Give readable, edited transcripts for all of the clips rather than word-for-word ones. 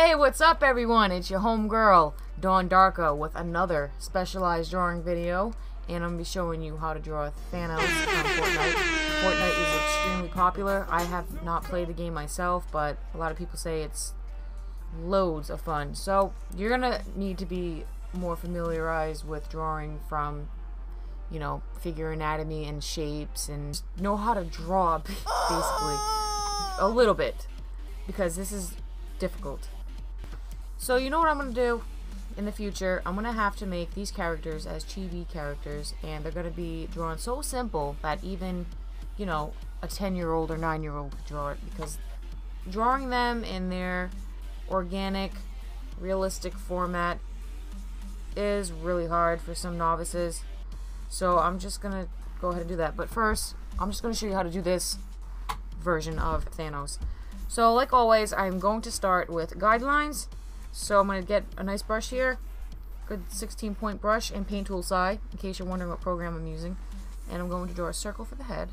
Hey, what's up everyone? It's your homegirl, Dawn Darko, with another specialized drawing video, and I'm going to be showing you how to draw Thanos on Fortnite. Fortnite is extremely popular. I have not played the game myself, but a lot of people say it's loads of fun. So, you're going to need to be more familiarized with drawing from, you know, figure anatomy and shapes, and know how to draw, basically, a little bit, because this is difficult. So you know what I'm going to do in the future? I'm going to have to make these characters as chibi characters, and they're going to be drawn so simple that even, you know, a 10-year-old or 9-year-old could draw it, because drawing them in their organic, realistic format is really hard for some novices. So I'm just going to go ahead and do that. But first, I'm just going to show you how to do this version of Thanos. So like always, I'm going to start with guidelines. So I'm going to get a nice brush here, good 16-point brush and paint tool size, in case you're wondering what program I'm using. And I'm going to draw a circle for the head.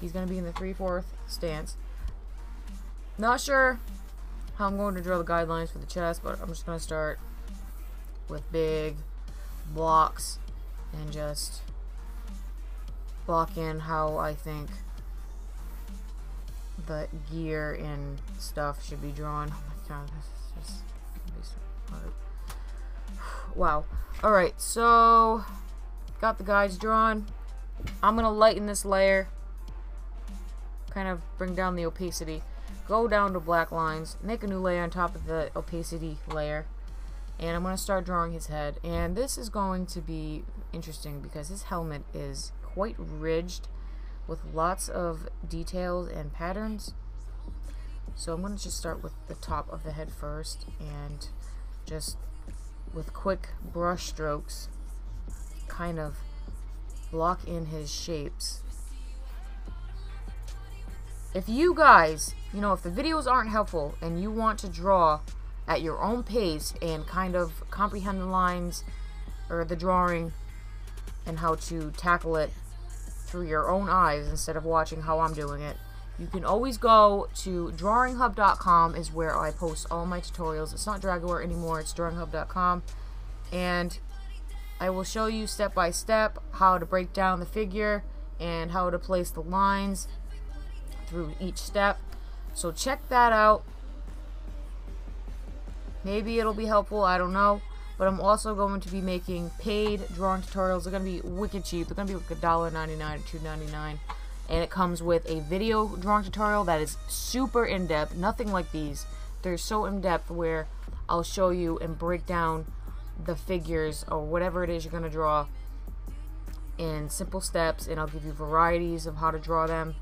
He's going to be in the 3/4 stance. Not sure how I'm going to draw the guidelines for the chest, but I'm just going to start with big blocks and just block in how I think the gear and stuff should be drawn. Oh my god, this is just gonna be so hard. Wow. Alright, so got the guides drawn. I'm gonna lighten this layer, kind of bring down the opacity, go down to black lines, make a new layer on top of the opacity layer, and I'm gonna start drawing his head. And this is going to be interesting because his helmet is quite ridged with lots of details and patterns. So I'm going to just start with the top of the head first, and just with quick brush strokes kind of block in his shapes. If you guys, you know, if the videos aren't helpful and you want to draw at your own pace and kind of comprehend the lines or the drawing and how to tackle it through your own eyes instead of watching how I'm doing it, you can always go to DrawingHUB.com, is where I post all my tutorials. It's not Dragaware anymore, it's DrawingHUB.com, and I will show you step by step how to break down the figure and how to place the lines through each step. So check that out. Maybe it'll be helpful, I don't know. But I'm also going to be making paid drawing tutorials. They're going to be wicked cheap. They're going to be like $1.99 or $2.99. And it comes with a video drawing tutorial that is super in-depth. Nothing like these. They're so in-depth where I'll show you and break down the figures or whatever it is you're going to draw in simple steps. And I'll give you varieties of how to draw them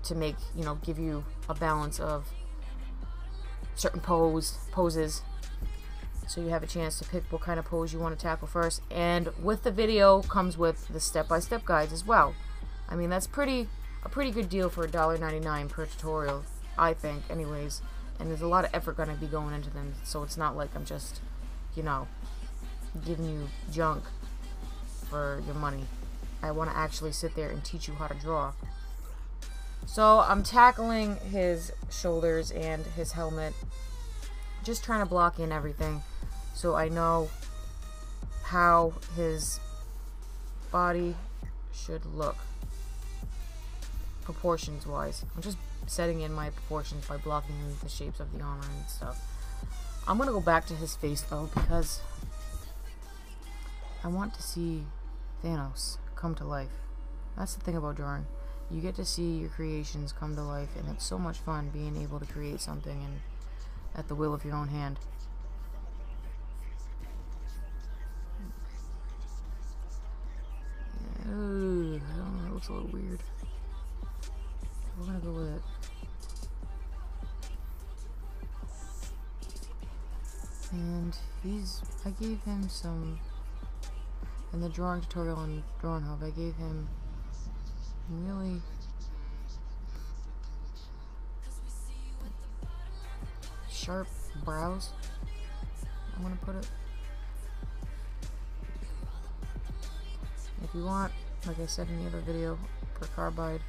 to make, you know, give you a balance of certain poses. So you have a chance to pick what kind of pose you want to tackle first. And with the video comes with the step-by-step guides as well. I mean, that's a pretty good deal for $1.99 per tutorial, I think, anyways. And there's a lot of effort going to be going into them, so it's not like I'm just, you know, giving you junk for your money. I want to actually sit there and teach you how to draw. So I'm tackling his shoulders and his helmet, just trying to block in everything so I know how his body should look proportions wise. I'm just setting in my proportions by blocking in the shapes of the armor and stuff. I'm gonna go back to his face though, because I want to see Thanos come to life. That's the thing about drawing. You get to see your creations come to life, and it's so much fun being able to create something and at the will of your own hand. Ooh, I don't know, that looks a little weird. We're gonna go with it. And I gave him some, in the drawing tutorial on DrawingHUB, I gave him really sharp brows, I'm gonna put it. If you want, like I said in the other video, per carbide,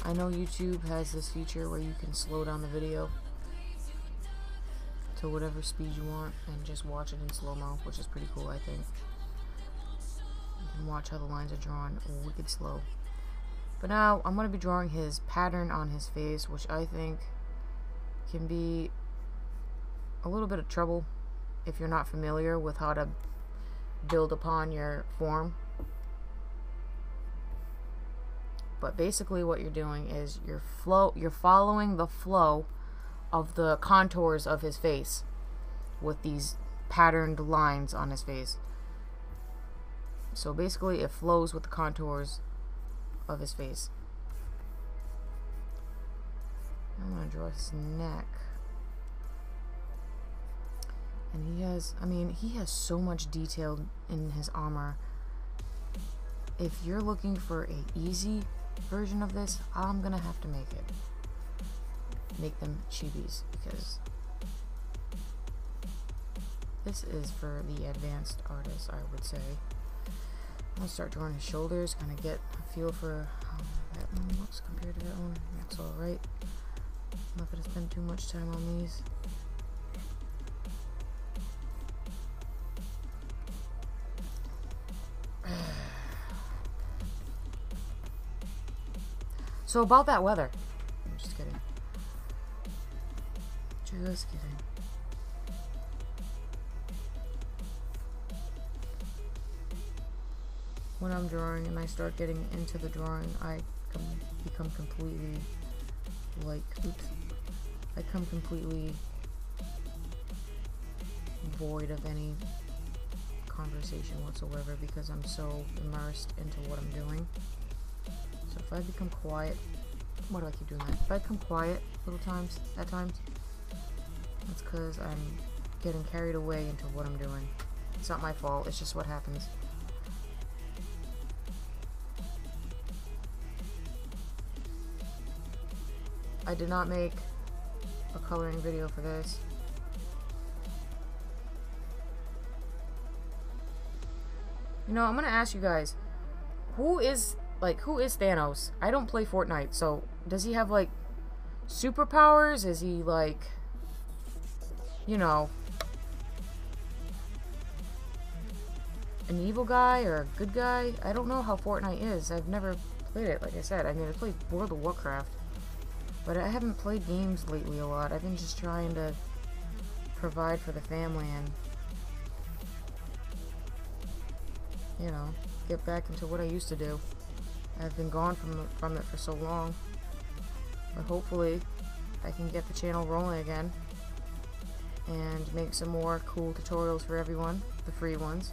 I know YouTube has this feature where you can slow down the video to whatever speed you want and just watch it in slow-mo, which is pretty cool, I think. You can watch how the lines are drawn wicked slow. But now I'm going to be drawing his pattern on his face, which I think can be a little bit of trouble if you're not familiar with how to build upon your form. But basically what you're doing is you're following the flow of the contours of his face with these patterned lines on his face. So basically it flows with the contours of his face. I'm gonna draw his neck. And he has, I mean, he has so much detail in his armor. If you're looking for a easy version of this, I'm gonna have to make them chibis, because this is for the advanced artists, I would say. I'll start drawing his shoulders, kind of get a feel for how that one looks compared to that one. That's alright. I'm not going to spend too much time on these. So about that weather. I'm just kidding. Just kidding. When I'm drawing and I start getting into the drawing, I become completely like, I come completely void of any conversation whatsoever because I'm so immersed into what I'm doing. So if I become quiet, why do I keep doing that? If I become quiet at times, that's because I'm getting carried away into what I'm doing. It's not my fault, it's just what happens. I did not make a coloring video for this. You know, I'm gonna ask you guys, who is Thanos? I don't play Fortnite, so does he have like superpowers? Is he like, you know, an evil guy or a good guy? I don't know how Fortnite is. I've never played it, like I said. I mean, I played World of Warcraft, but I haven't played games lately a lot. I've been just trying to provide for the family and, you know, get back into what I used to do. I've been gone from it for so long. But hopefully I can get the channel rolling again and make some more cool tutorials for everyone, the free ones,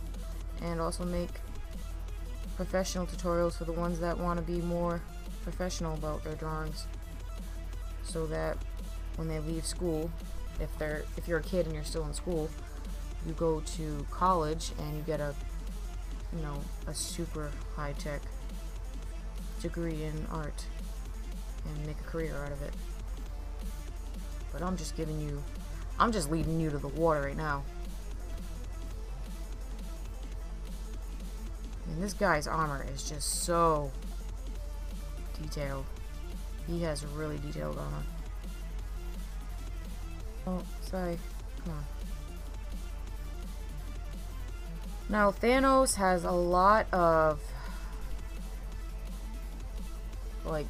and also make professional tutorials for the ones that want to be more professional about their drawings, so that when they leave school, if you're a kid and you're still in school, you go to college and you get a, you know, a super high-tech degree in art and make a career out of it. But I'm just leading you to the water right now. And this guy's armor is just so detailed. He has really detailed armor. Oh, sorry. Come on. Now, Thanos has a lot of, like,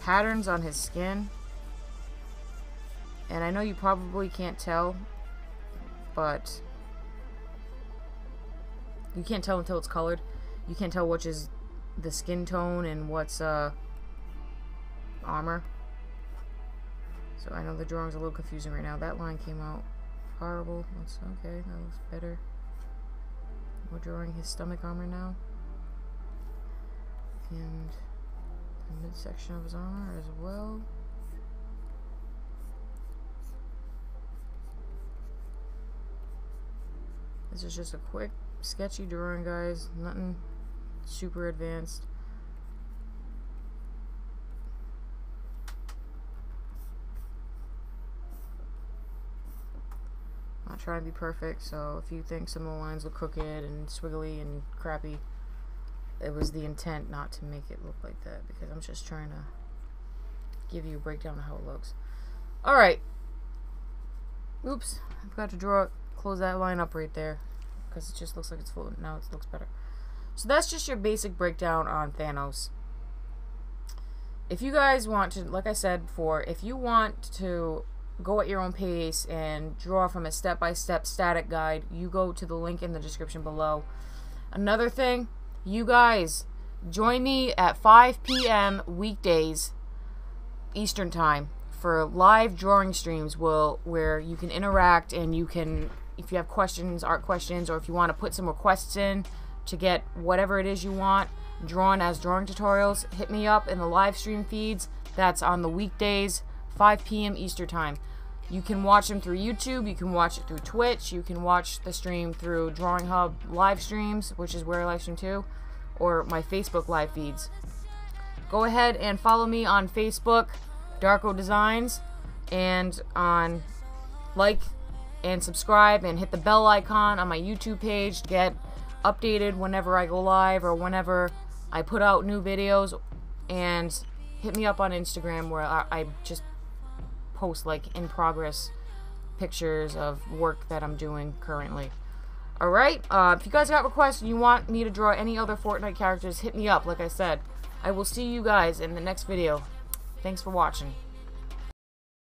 patterns on his skin. And I know you probably can't tell, but you can't tell until it's colored. You can't tell which is the skin tone and what's armor. So I know the drawing's a little confusing right now. That line came out horrible. That's okay. That looks better. We're drawing his stomach armor now. And the midsection of his armor as well. This is just a quick, sketchy drawing, guys. Nothing super advanced. Not trying to be perfect, so if you think some of the lines look crooked and swiggly and crappy, it was the intent not to make it look like that, because I'm just trying to give you a breakdown of how it looks. Alright. Oops, I forgot to close that line up right there, because it just looks like it's full. Now it looks better. So that's just your basic breakdown on Thanos. If you guys want to, like I said before, if you want to go at your own pace and draw from a step-by-step static guide, you go to the link in the description below. Another thing, you guys, join me at 5 p.m. weekdays Eastern Time for live drawing streams where you can interact, and you can, if you have questions, art questions, or if you want to put some requests in to get whatever it is you want drawn as drawing tutorials, hit me up in the live stream feeds. That's on the weekdays, 5 p.m. Eastern Time. You can watch them through YouTube, you can watch it through Twitch, you can watch the stream through DrawingHUB live streams, which is where I live stream too, or my Facebook live feeds. Go ahead and follow me on Facebook, Darko Designs, and on like and subscribe and hit the bell icon on my YouTube page to get updated whenever I go live or whenever I put out new videos, and hit me up on Instagram where I just post like in progress pictures of work that I'm doing currently. Alright, if you guys got requests and you want me to draw any other Fortnite characters, hit me up. Like I said, I will see you guys in the next video. Thanks for watching.